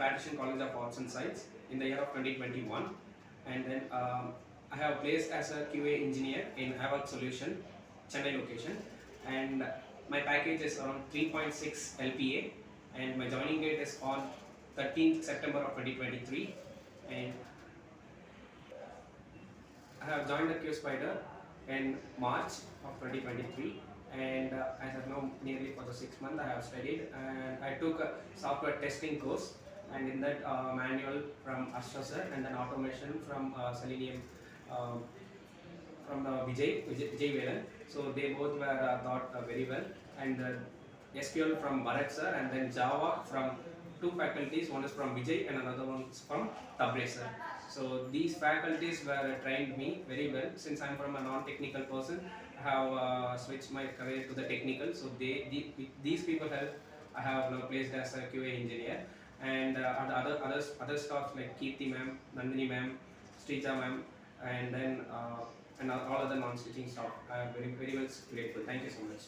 Patrician College of Arts and Science in the year of 2021, and then I have placed as a QA engineer in Havoc Solution, Chennai location, and my package is around 3.6 LPA, and my joining date is on 13th September of 2023, and I have joined the QSpider in March of 2023, and as of now nearly for the 6 months I have studied, and I took a software testing course, and in that manual from Ashra sir, and then automation from Selenium from Vijay Velan. So they both were taught very well, and SQL from Bharat sir, and then Java from two faculties, one is from Vijay and another one is from Tabre sir. So these faculties were trained me very well. Since I'm from a non-technical person, I have switched my career to the technical. So these people help. I have now placed as a QA engineer, and other staff like Kirti ma'am, Nandini ma'am, Srija ma'am, and then and all other non-teaching staff. I am very well grateful. Thank you so much.